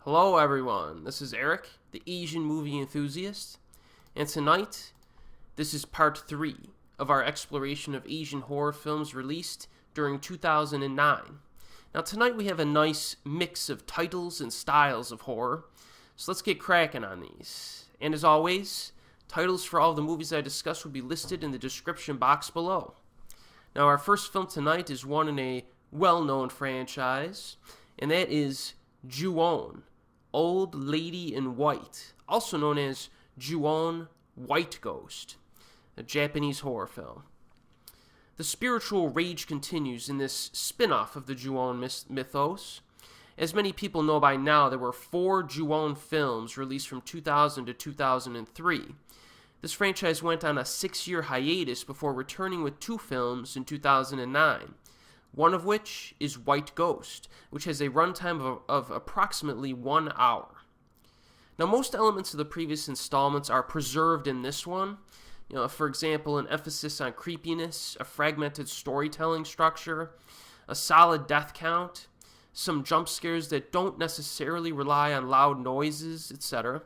Hello everyone, this is Erik, the Asian movie enthusiast, and tonight, this is part 3 of our exploration of Asian horror films released during 2009. Now tonight we have a nice mix of titles and styles of horror, so let's get cracking on these. And as always, titles for all the movies I discuss will be listed in the description box below. Now our first film tonight is one in a well-known franchise, and that is Ju-on, Old Lady in White, also known as Ju-on White Ghost, a Japanese horror film. The spiritual rage continues in this spin-off of the Ju-on mythos. As many people know by now, there were 4 Ju-on films released from 2000 to 2003. This franchise went on a 6-year hiatus before returning with 2 films in 2009. One of which is White Ghost, which has a runtime of approximately 1 hour. Now, most elements of the previous installments are preserved in this one. For example, an emphasis on creepiness, a fragmented storytelling structure, a solid death count, some jump scares that don't necessarily rely on loud noises, etc.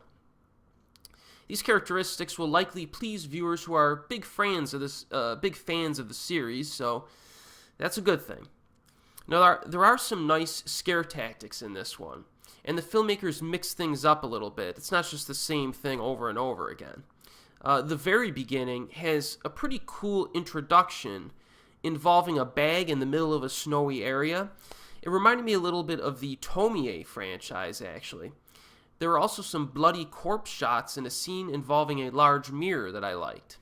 These characteristics will likely please viewers who are big fans of the series, so that's a good thing. Now, there are some nice scare tactics in this one, and the filmmakers mix things up a little bit. It's not just the same thing over and over again. The very beginning has a pretty cool introduction involving a bag in the middle of a snowy area. It reminded me a little bit of the Tomie franchise, actually. There are also some bloody corpse shots in a scene involving a large mirror that I liked.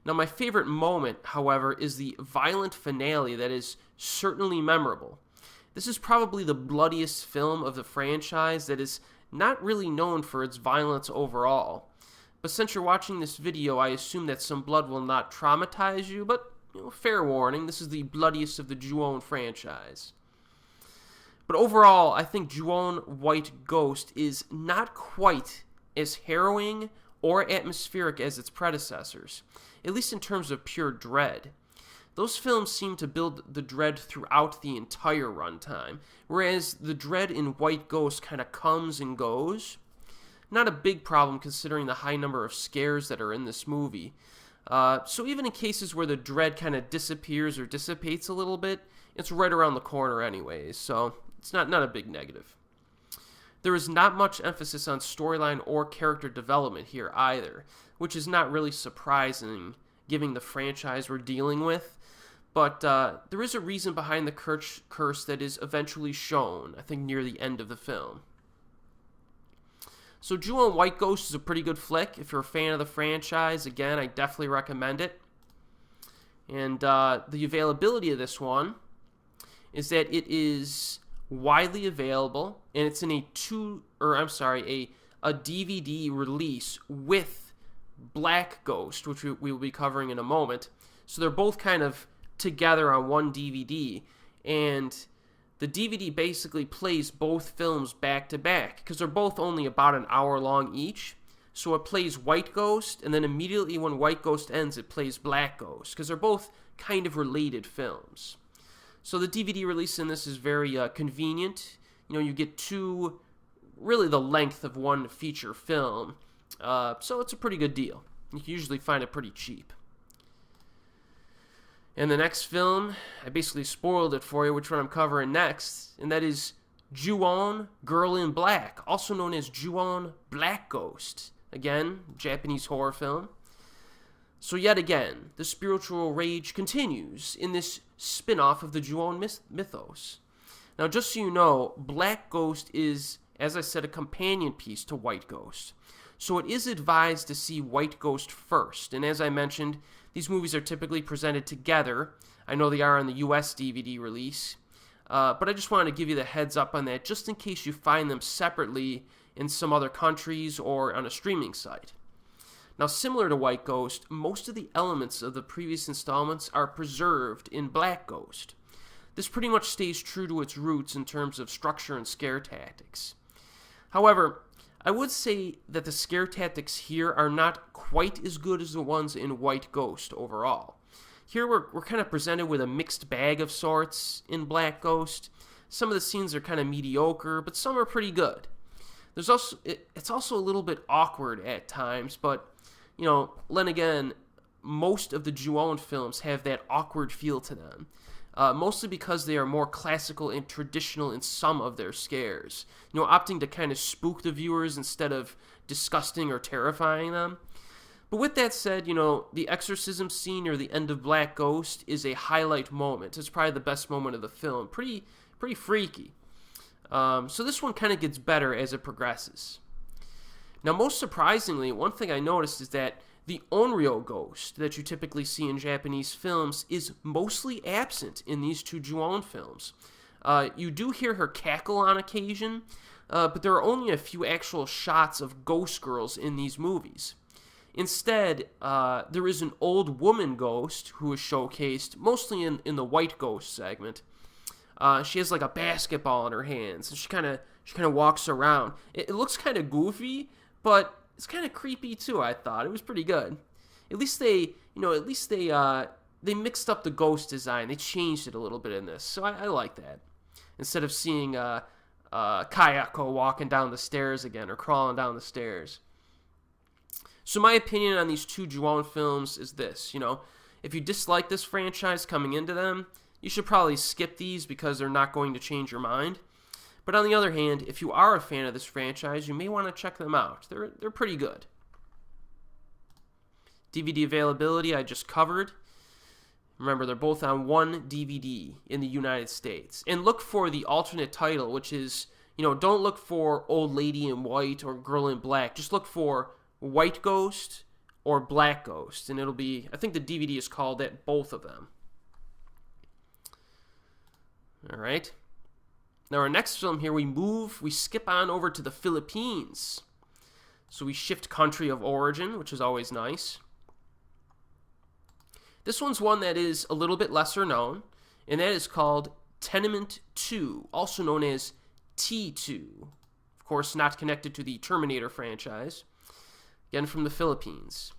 Now, my favorite moment, however, is the violent finale that is certainly memorable. This is probably the bloodiest film of the franchise that is not really known for its violence overall. But since you're watching this video, I assume that some blood will not traumatize you, but fair warning, this is the bloodiest of the Ju-on franchise. But overall, I think Ju-on White Ghost is not quite as harrowing or atmospheric as its predecessors, at least in terms of pure dread. Those films seem to build the dread throughout the entire runtime, whereas the dread in White Ghost kind of comes and goes. Not a big problem considering the high number of scares that are in this movie. So even in cases where the dread kind of disappears or dissipates a little bit, it's right around the corner anyways, so it's not a big negative. There is not much emphasis on storyline or character development here either, which is not really surprising given the franchise we're dealing with, but there is a reason behind the curse that is eventually shown, I think near the end of the film. So Ju-on White Ghost is a pretty good flick. If you're a fan of the franchise, again, I definitely recommend it. And the availability of this one is that it is widely available, and it's in a DVD release with Black Ghost, which we will be covering in a moment. So they're both kind of together on one DVD, and the DVD basically plays both films back to back because they're both only about an hour long each. So it plays White Ghost, and then immediately when White Ghost ends, it plays Black Ghost because they're both kind of related films. So the DVD release in this is very convenient. You get 2, really the length of one feature film. So it's a pretty good deal. You can usually find it pretty cheap. And the next film, I basically spoiled it for you, which one I'm covering next, and that is Ju-on Girl in Black, also known as Ju-on Black Ghost. Again, Japanese horror film. So yet again, the spiritual rage continues in this spin-off of the Ju-on mythos. Now, just so you know, Black Ghost is, as I said, a companion piece to White Ghost. So it is advised to see White Ghost first. And as I mentioned, these movies are typically presented together. I know they are on the US DVD release. But I just wanted to give you the heads up on that, just in case you find them separately in some other countries or on a streaming site. Now, similar to White Ghost, most of the elements of the previous installments are preserved in Black Ghost. This pretty much stays true to its roots in terms of structure and scare tactics. However, I would say that the scare tactics here are not quite as good as the ones in White Ghost overall. Here we're kind of presented with a mixed bag of sorts in Black Ghost. Some of the scenes are kind of mediocre, but some are pretty good. It's also a little bit awkward at times, but then again, most of the Ju-on films have that awkward feel to them. Mostly because they are more classical and traditional in some of their scares, opting to kind of spook the viewers instead of disgusting or terrifying them. But with that said, the exorcism scene near the end of Black Ghost is a highlight moment. It's probably the best moment of the film. Pretty freaky. So this one kind of gets better as it progresses. Now, most surprisingly, one thing I noticed is that the onryo ghost that you typically see in Japanese films is mostly absent in these two Ju-on films. You do hear her cackle on occasion, but there are only a few actual shots of ghost girls in these movies. Instead, there is an old woman ghost who is showcased, mostly in the white ghost segment. She has like a basketball in her hands, and she kind of walks around. It looks kind of goofy, but it's kind of creepy too. I thought it was pretty good. At least they mixed up the ghost design. They changed it a little bit in this, so I like that. Instead of seeing Kayako walking down the stairs again or crawling down the stairs. So my opinion on these two Ju-on films is this, if you dislike this franchise coming into them, you should probably skip these because they're not going to change your mind. But on the other hand, if you are a fan of this franchise, you may want to check them out. They're pretty good. DVD availability I just covered. Remember, they're both on one DVD in the United States. And look for the alternate title, which is, don't look for Old Lady in White or Girl in Black. Just look for White Ghost or Black Ghost. And it'll be, I think the DVD is called that, both of them. All right. Now our next film here, we skip on over to the Philippines. So we shift country of origin, which is always nice. This one's one that is a little bit lesser known, and that is called Tenement 2, also known as T2. Of course, not connected to the Terminator franchise. Again, from the Philippines.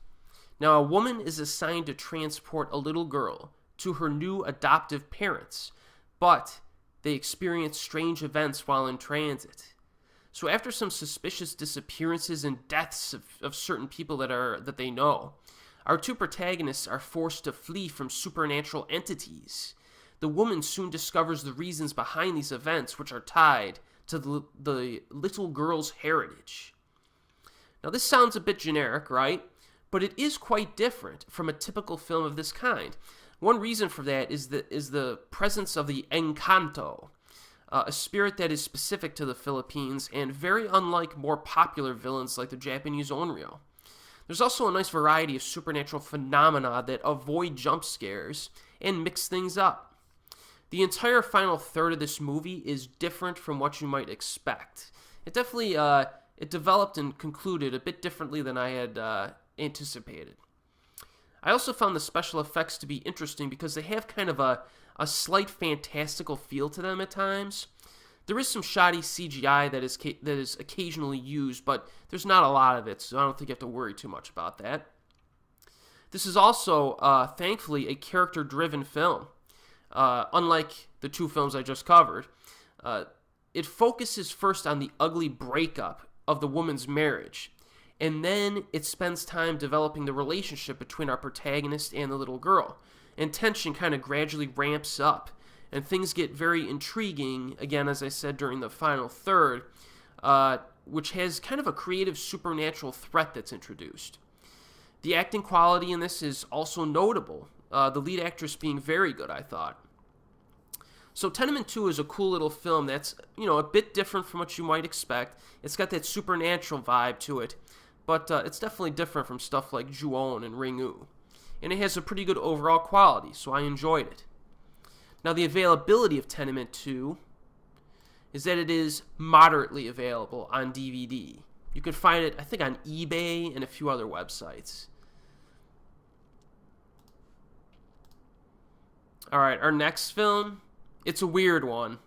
Now, a woman is assigned to transport a little girl to her new adoptive parents, but they experience strange events while in transit. So after some suspicious disappearances and deaths of certain people that they know, our two protagonists are forced to flee from supernatural entities. The woman soon discovers the reasons behind these events, which are tied to the little girl's heritage. Now this sounds a bit generic, right? But it is quite different from a typical film of this kind. One reason for that is the presence of the Encanto, a spirit that is specific to the Philippines and very unlike more popular villains like the Japanese onryo. There's also a nice variety of supernatural phenomena that avoid jump scares and mix things up. The entire final third of this movie is different from what you might expect. It definitely it developed and concluded a bit differently than I had anticipated. I also found the special effects to be interesting because they have kind of a slight fantastical feel to them at times. There is some shoddy CGI that is occasionally used, but there's not a lot of it, so I don't think you have to worry too much about that. This is also, thankfully, a character-driven film. Unlike the two films I just covered, it focuses first on the ugly breakup of the woman's marriage, and then it spends time developing the relationship between our protagonist and the little girl. And tension kind of gradually ramps up, and things get very intriguing, again, as I said, during the final third, which has kind of a creative supernatural threat that's introduced. The acting quality in this is also notable, the lead actress being very good, I thought. So Tenement 2 is a cool little film that's, a bit different from what you might expect. It's got that supernatural vibe to it, but it's definitely different from stuff like Ju-on and Ring-U. And it has a pretty good overall quality, so I enjoyed it. Now, the availability of Tenement 2 is that it is moderately available on DVD. You can find it, I think, on eBay and a few other websites. Alright, our next film, it's a weird one.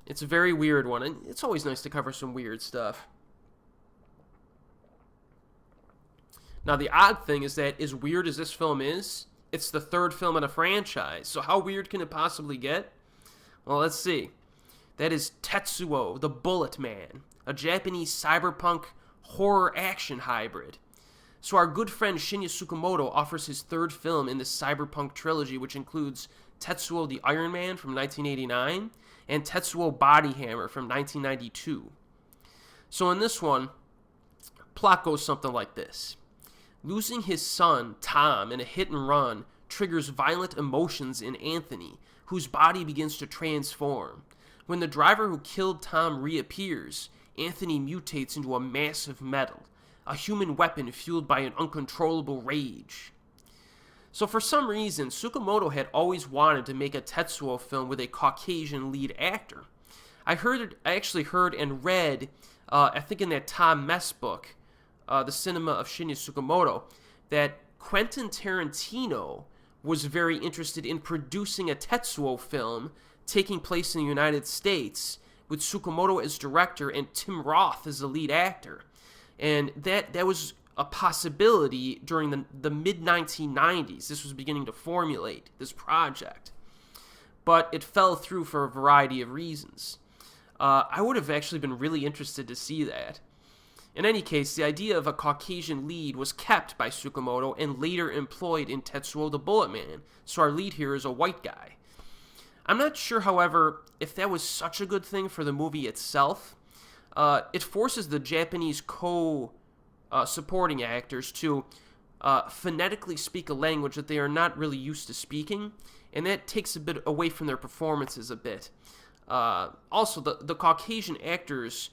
It's a very weird one, and it's always nice to cover some weird stuff. Now, the odd thing is that as weird as this film is, it's the third film in a franchise. So how weird can it possibly get? Well, let's see. That is Tetsuo The Bullet Man, a Japanese cyberpunk horror action hybrid. So our good friend Shinya Tsukamoto offers his third film in this cyberpunk trilogy, which includes Tetsuo the Iron Man from 1989 and Tetsuo Body Hammer from 1992. So in this one, plot goes something like this. Losing his son, Tom, in a hit and run triggers violent emotions in Anthony, whose body begins to transform. When the driver who killed Tom reappears, Anthony mutates into a massive metal, a human weapon fueled by an uncontrollable rage. So for some reason, Tsukamoto had always wanted to make a Tetsuo film with a Caucasian lead actor. I actually heard and read, I think in that Tom Mess book, The Cinema of Shinya Tsukamoto, that Quentin Tarantino was very interested in producing a Tetsuo film taking place in the United States with Tsukamoto as director and Tim Roth as the lead actor. And that was a possibility during the mid-1990s. This was beginning to formulate, this project. But it fell through for a variety of reasons. I would have actually been really interested to see that. In any case, the idea of a Caucasian lead was kept by Tsukamoto and later employed in Tetsuo the Bullet Man, so our lead here is a white guy. I'm not sure, however, if that was such a good thing for the movie itself. It forces the Japanese supporting actors to phonetically speak a language that they are not really used to speaking, and that takes a bit away from their performances a bit. Also, the Caucasian actors,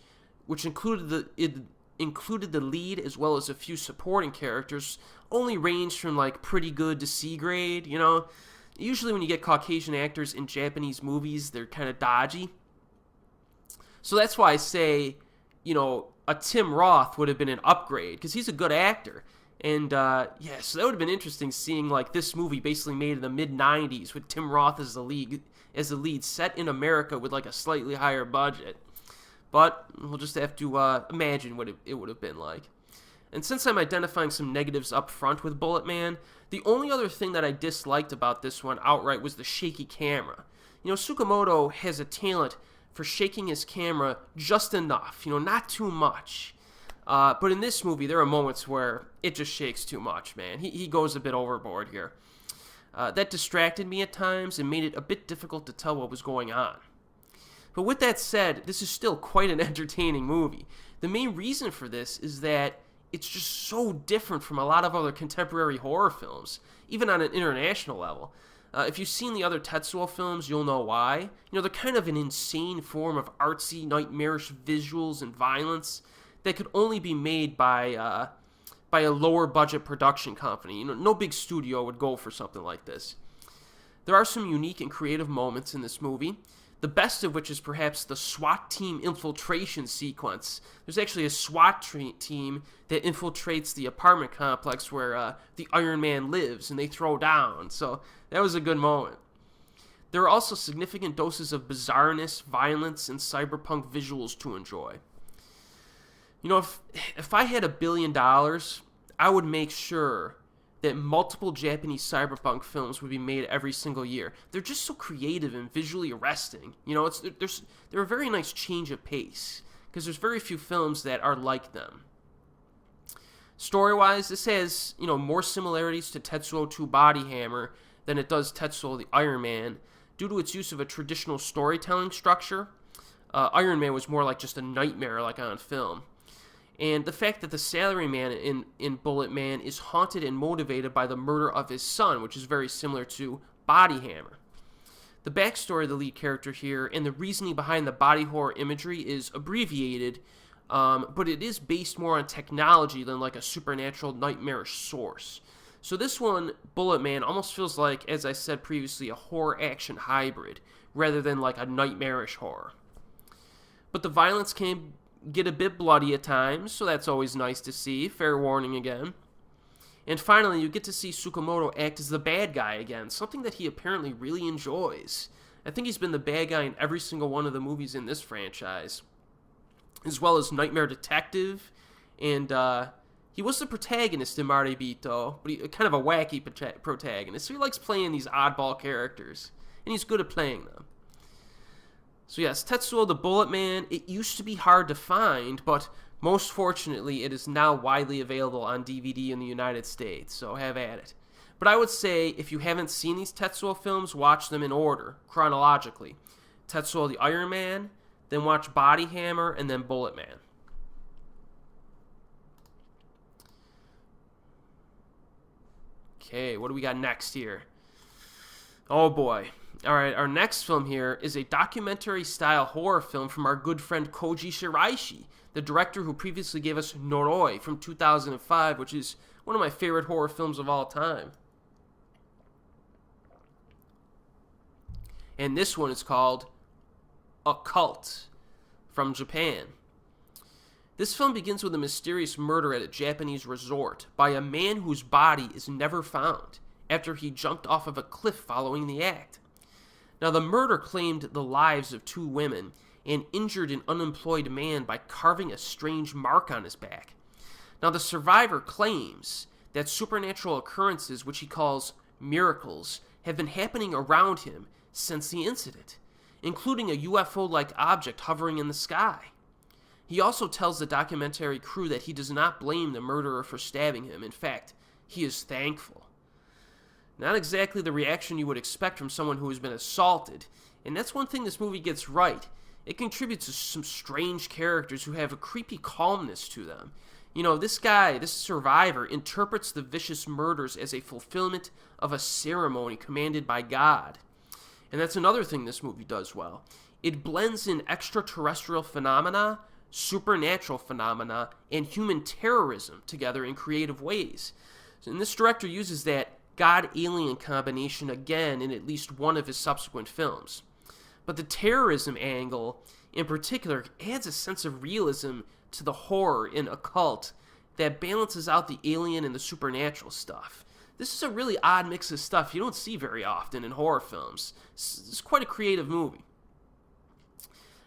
which included the lead as well as a few supporting characters, only ranged from like pretty good to C grade, you know. Usually when you get Caucasian actors in Japanese movies, they're kind of dodgy. So that's why I say, you know, a Tim Roth would have been an upgrade, because he's a good actor. And, so that would have been interesting seeing, like, this movie basically made in the mid-90s with Tim Roth as the lead, set in America with, like, a slightly higher budget. But we'll just have to imagine what it would have been like. And since I'm identifying some negatives up front with Bullet Man, the only other thing that I disliked about this one outright was the shaky camera. You know, Tsukamoto has a talent for shaking his camera just enough, you know, not too much. But in this movie, there are moments where it just shakes too much, man. He goes a bit overboard here. That distracted me at times and made it a bit difficult to tell what was going on. But with that said, this is still quite an entertaining movie. The main reason for this is that it's just so different from a lot of other contemporary horror films, even on an international level. If you've seen the other Tetsuo films, you'll know why. You know, they're kind of an insane form of artsy, nightmarish visuals and violence that could only be made by a lower-budget production company. You know, no big studio would go for something like this. There are some unique and creative moments in this movie, the best of which is perhaps the SWAT team infiltration sequence. There's actually a SWAT team that infiltrates the apartment complex where the Iron Man lives, and they throw down. So that was a good moment. There are also significant doses of bizarreness, violence, and cyberpunk visuals to enjoy. You know, if I had $1 billion, I would make sure that multiple Japanese cyberpunk films would be made every single year. They're just so creative and visually arresting. You know, they're a very nice change of pace, because there's very few films that are like them. Story-wise, this has, you know, more similarities to Tetsuo 2 Body Hammer than it does Tetsuo the Iron Man, due to its use of a traditional storytelling structure. Iron Man was more like just a nightmare, like on film. And the fact that the salaryman in Bullet Man is haunted and motivated by the murder of his son, which is very similar to Body Hammer. The backstory of the lead character here and the reasoning behind the body horror imagery is abbreviated, but it is based more on technology than like a supernatural nightmarish source. So this one, Bullet Man, almost feels like, as I said previously, a horror action hybrid, rather than like a nightmarish horror. But the violence can get a bit bloody at times, so that's always nice to see. Fair warning again. And finally, you get to see Tsukamoto act as the bad guy again, something that he apparently really enjoys. I think he's been the bad guy in every single one of the movies in this franchise, as well as Nightmare Detective, and he was the protagonist in Maribito, but kind of a wacky protagonist, so he likes playing these oddball characters, and he's good at playing them. So yes, Tetsuo the Bullet Man, it used to be hard to find, but most fortunately it is now widely available on DVD in the United States, so have at it. But I would say if you haven't seen these Tetsuo films, watch them in order, chronologically. Tetsuo the Iron Man, then watch Body Hammer, and then Bullet Man. Okay, what do we got next here? Oh boy. Alright, our next film here is a documentary-style horror film from our good friend Koji Shiraishi, the director who previously gave us Noroi from 2005, which is one of my favorite horror films of all time. And this one is called Occult from Japan. This film begins with a mysterious murder at a Japanese resort by a man whose body is never found after he jumped off of a cliff following the act. Now, the murder claimed the lives of 2 women and injured an unemployed man by carving a strange mark on his back. Now, the survivor claims that supernatural occurrences, which he calls miracles, have been happening around him since the incident, including a UFO-like object hovering in the sky. He also tells the documentary crew that he does not blame the murderer for stabbing him. In fact, he is thankful. Not exactly the reaction you would expect from someone who has been assaulted, and that's one thing this movie gets right. It contributes to some strange characters who have a creepy calmness to them. You know, this guy, this survivor, interprets the vicious murders as a fulfillment of a ceremony commanded by God. And that's another thing this movie does well. It blends in extraterrestrial phenomena, supernatural phenomena, and human terrorism together in creative ways. And this director uses that God-alien combination again in at least one of his subsequent films. But the terrorism angle, in particular, adds a sense of realism to the horror in Occult that balances out the alien and the supernatural stuff. This is a really odd mix of stuff you don't see very often in horror films. It's quite a creative movie.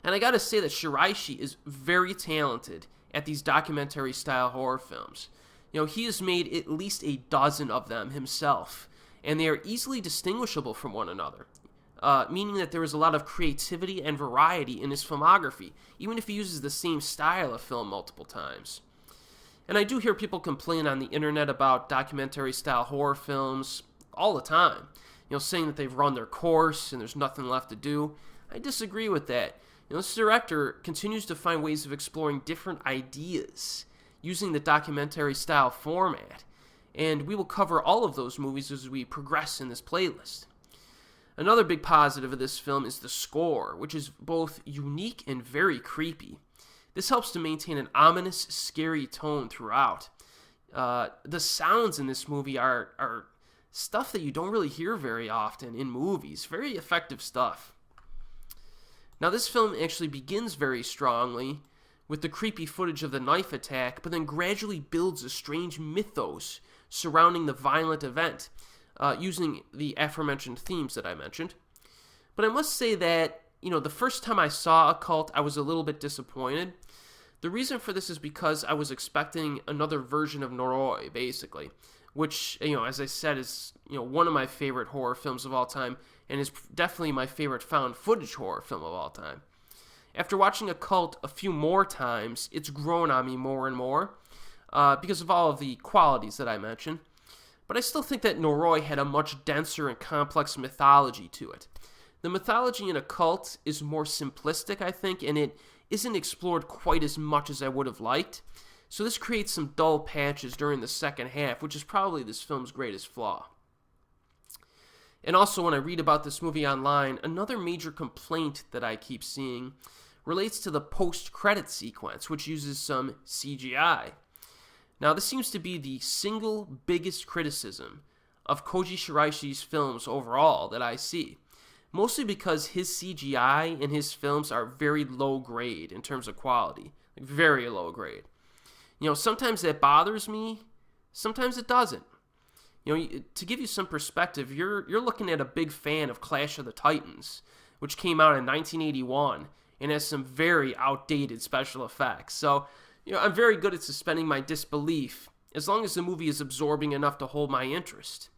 And I gotta say that Shiraishi is very talented at these documentary-style horror films. You know, he has made at least a dozen of them himself, and they are easily distinguishable from one another, meaning that there is a lot of creativity and variety in his filmography, even if he uses the same style of film multiple times. And I do hear people complain on the internet about documentary-style horror films all the time, you know, saying that they've run their course and there's nothing left to do. I disagree with that. You know, this director continues to find ways of exploring different ideas using the documentary-style format, and we will cover all of those movies as we progress in this playlist. Another big positive of this film is the score, which is both unique and very creepy. This helps to maintain an ominous, scary tone throughout. The sounds in this movie are stuff that you don't really hear very often in movies. Very effective stuff. Now, this film actually begins very strongly with the creepy footage of the knife attack, but then gradually builds a strange mythos surrounding the violent event, using the aforementioned themes that I mentioned. But I must say that, you know, the first time I saw Occult, I was a little bit disappointed. The reason for this is because I was expecting another version of Noroi, basically, which, you know, as I said, is, you know, one of my favorite horror films of all time, and is definitely my favorite found footage horror film of all time. After watching Occult a few more times, it's grown on me more and more, because of all of the qualities that I mentioned. But I still think that Noroi had a much denser and complex mythology to it. The mythology in Occult is more simplistic, I think, and it isn't explored quite as much as I would have liked. So this creates some dull patches during the second half, which is probably this film's greatest flaw. And also, when I read about this movie online, another major complaint that I keep seeing relates to the post-credit sequence, which uses some CGI. Now, this seems to be the single biggest criticism of Koji Shiraishi's films overall that I see, mostly because his CGI in his films are very low grade in terms of quality, like very low grade. You know, sometimes that bothers me, sometimes it doesn't. You know, to give you some perspective, you're looking at a big fan of Clash of the Titans, which came out in 1981 and has some very outdated special effects. So, you know, I'm very good at suspending my disbelief as long as the movie is absorbing enough to hold my interest.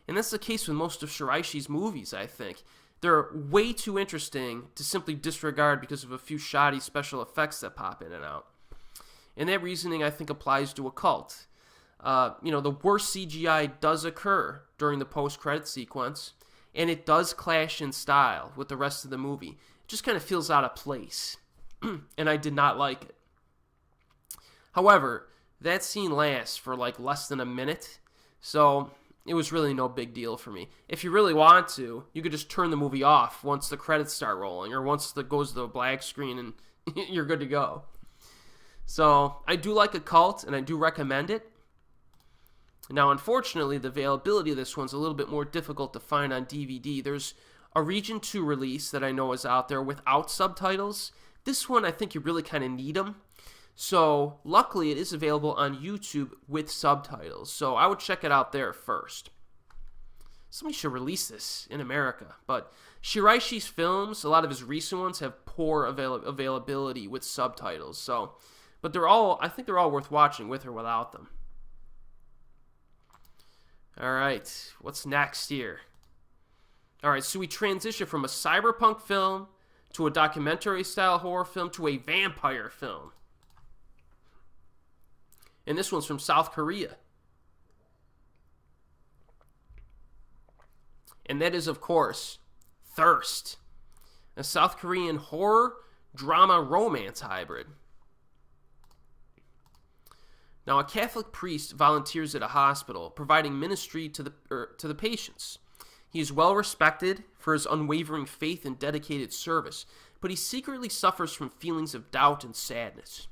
And that's the case with most of Shiraishi's movies, I think. they're way too interesting to simply disregard because of a few shoddy special effects that pop in and out. And that reasoning, I think, applies to Occult. The worst CGI does occur during the post-credit sequence, and it does clash in style with the rest of the movie. It just kind of feels out of place, and I did not like it. However, that scene lasts for like less than a minute, so it was really no big deal for me. If you really want to, you could just turn the movie off once the credits start rolling, or once it goes to the black screen, and you're good to go. So, I do like Occult, and I do recommend it. Now, unfortunately, the availability of this one's a little bit more difficult to find on DVD. There's a Region 2 release that I know is out there without subtitles. This one, I think you really kind of need them. So, luckily, it is available on YouTube with subtitles. So, I would check it out there first. Somebody should release this in America. But Shiraishi's films, a lot of his recent ones, have poor availability with subtitles. So, but I think they're all worth watching with or without them. Alright, what's next here? Alright, so we transition from a cyberpunk film to a documentary-style horror film to a vampire film. And this one's from South Korea. And that is, of course, Thirst, a South Korean horror, drama, romance hybrid. Now, a Catholic priest volunteers at a hospital, providing ministry to the patients. He is well respected for his unwavering faith and dedicated service, but he secretly suffers from feelings of doubt and sadness.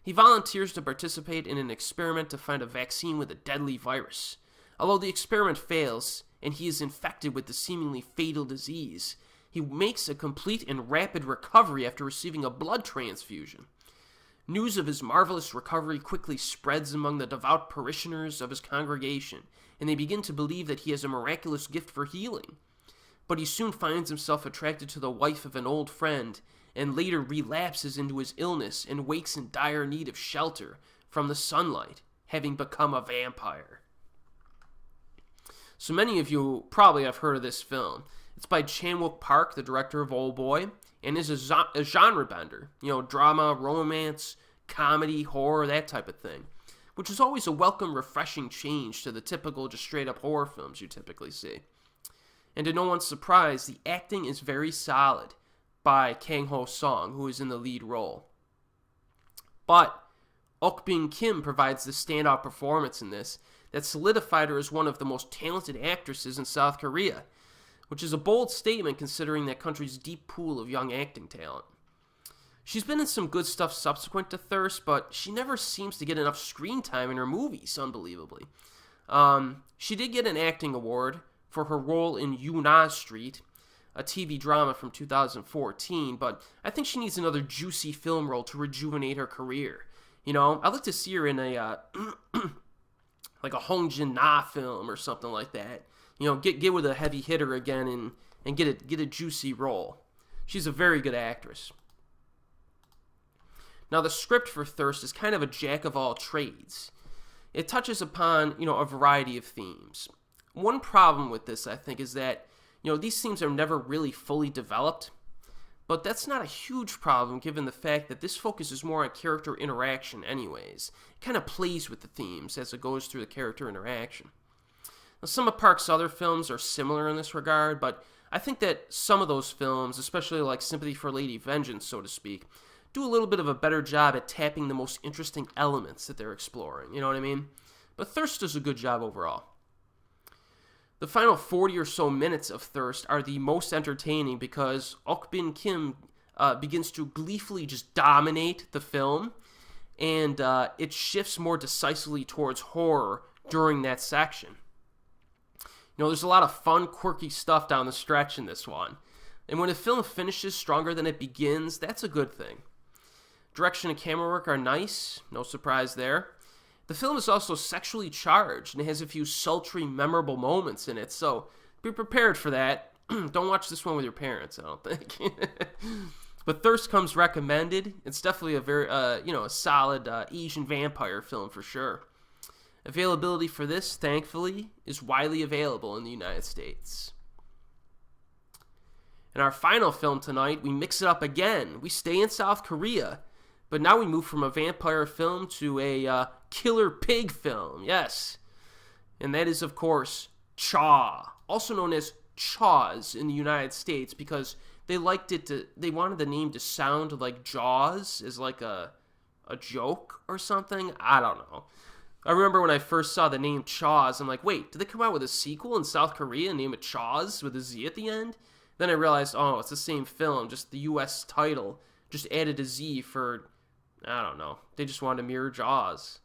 He volunteers to participate in an experiment to find a vaccine with a deadly virus. Although the experiment fails, and he is infected with the seemingly fatal disease, he makes a complete and rapid recovery after receiving a blood transfusion. News of his marvelous recovery quickly spreads among the devout parishioners of his congregation, and they begin to believe that he has a miraculous gift for healing. But he soon finds himself attracted to the wife of an old friend, and later relapses into his illness and wakes in dire need of shelter from the sunlight, having become a vampire. So many of you probably have heard of this film. It's by Chan-wook Park, the director of Old Boy, and is a genre bender. Drama, romance, comedy, horror, that type of thing. Which is always a welcome, refreshing change to the typical, just straight-up horror films you typically see. And to no one's surprise, the acting is very solid by Kang-ho Song, who is in the lead role. But Ok Kim provides the standout performance in this that solidified her as one of the most talented actresses in South Korea, which is a bold statement considering that country's deep pool of young acting talent. She's been in some good stuff subsequent to Thirst, but she never seems to get enough screen time in her movies, unbelievably. She did get an acting award for her role in Yuna Street, a TV drama from 2014, but I think she needs another juicy film role to rejuvenate her career. I'd like to see her in a like a Hong Jin-na film or something like that. Get with a heavy hitter again and get a juicy role. She's a very good actress. Now, the script for Thirst is kind of a jack of all trades. It touches upon, a variety of themes. One problem with this, I think, is that, these themes are never really fully developed. But that's not a huge problem given the fact that this focuses more on character interaction anyways. It kind of plays with the themes as it goes through the character interaction. Now, some of Park's other films are similar in this regard, but I think that some of those films, especially like Sympathy for Lady Vengeance, so to speak, do a little bit of a better job at tapping the most interesting elements that they're exploring, you know what I mean? But Thirst does a good job overall. The final 40 or so minutes of Thirst are the most entertaining because Ok Kim begins to gleefully just dominate the film, and it shifts more decisively towards horror during that section. There's a lot of fun, quirky stuff down the stretch in this one. And when a film finishes stronger than it begins, that's a good thing. Direction and camera work are nice, no surprise there. The film is also sexually charged, and it has a few sultry, memorable moments in it, so be prepared for that. Don't watch this one with your parents, I don't think. But Thirst comes recommended. It's definitely a very, a solid Asian vampire film for sure. Availability for this, thankfully, is widely available in the United States. In our final film tonight, we mix it up again. We stay in South Korea, but now we move from a vampire film to a killer pig film, yes. And that is, of course, Chaw, also known as Chawz in the United States, because they wanted the name to sound like Jaws, as like a joke or something. I don't know. I remember when I first saw the name Chawz, I'm like, wait, did they come out with a sequel in South Korea and name it Chawz with a Z at the end? Then I realized, oh, it's the same film, just the U.S. title, just added a Z for, I don't know, they just wanted to mirror Jaws.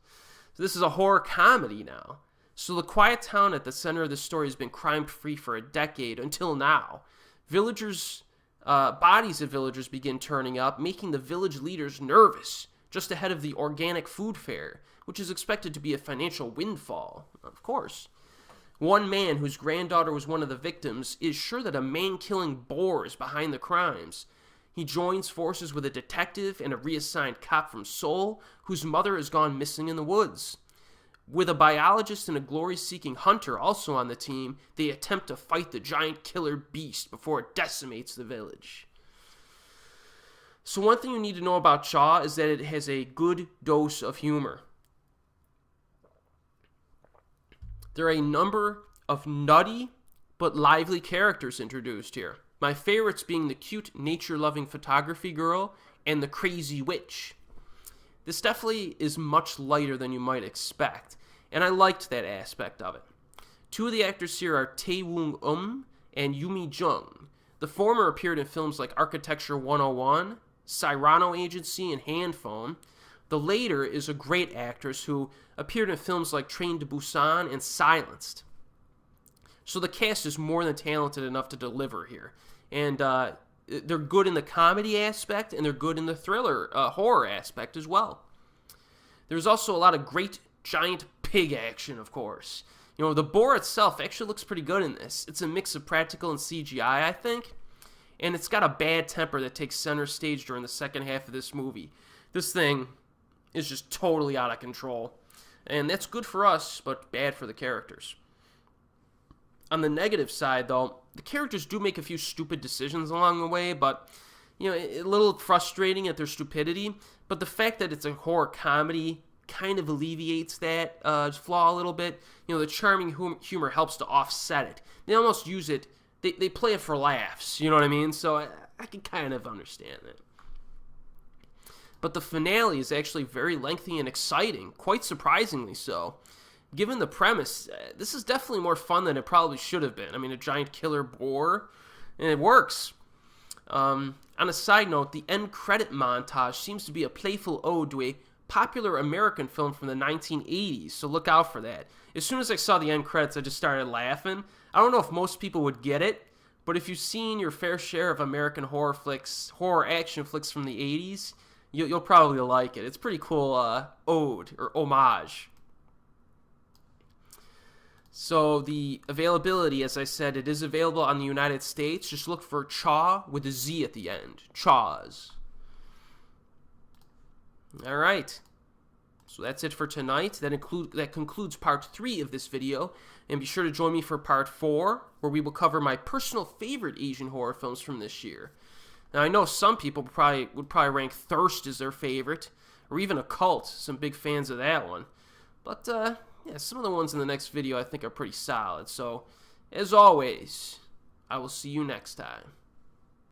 So this is a horror comedy now. So the quiet town at the center of the story has been crime-free for a decade, until now. Bodies of villagers begin turning up, making the village leaders nervous, just ahead of the organic food fair, which is expected to be a financial windfall, of course. One man, whose granddaughter was one of the victims, is sure that a man-killing boar is behind the crimes. He joins forces with a detective and a reassigned cop from Seoul, whose mother has gone missing in the woods. With a biologist and a glory-seeking hunter also on the team, they attempt to fight the giant killer beast before it decimates the village. So one thing you need to know about Chaw is that it has a good dose of humor. There are a number of nutty but lively characters introduced here. My favorites being the cute, nature-loving photography girl and the crazy witch. This definitely is much lighter than you might expect, and I liked that aspect of it. Two of the actors here are Tae-woong and Yumi Jung. The former appeared in films like Architecture 101, Cyrano Agency, and Hand Phone. The later is a great actress who appeared in films like Train to Busan and Silenced. So the cast is more than talented enough to deliver here. And they're good in the comedy aspect, and they're good in the thriller, horror aspect as well. There's also a lot of great giant pig action, of course. You know, the boar itself actually looks pretty good in this. It's a mix of practical and CGI, I think. And it's got a bad temper that takes center stage during the second half of this movie. This thing is just totally out of control. And that's good for us, but bad for the characters. On the negative side, though, the characters do make a few stupid decisions along the way, but, you know, a little frustrating at their stupidity. But the fact that it's a horror comedy kind of alleviates that flaw a little bit. You know, the charming humor helps to offset it. They almost use it, they play it for laughs, you know what I mean? So I can kind of understand it. But the finale is actually very lengthy and exciting, quite surprisingly so. Given the premise, this is definitely more fun than it probably should have been. I mean, a giant killer boar, and it works. On a side note, the end credit montage seems to be a playful ode to a popular American film from the 1980s, so look out for that. As soon as I saw the end credits, I just started laughing. I don't know if most people would get it, but if you've seen your fair share of American horror action flicks from the 80s, you'll probably like it. It's a pretty cool ode or homage. So the availability, as I said, it is available on the United States. Just look for Chaw with a Z at the end. Chawz. All right. So that's it for tonight. That concludes part 3 of this video. And be sure to join me for part 4, where we will cover my personal favorite Asian horror films from this year. Now, I know some people would probably rank Thirst as their favorite, or even Occult. Some big fans of that one. But, yeah, some of the ones in the next video I think are pretty solid. So, as always, I will see you next time.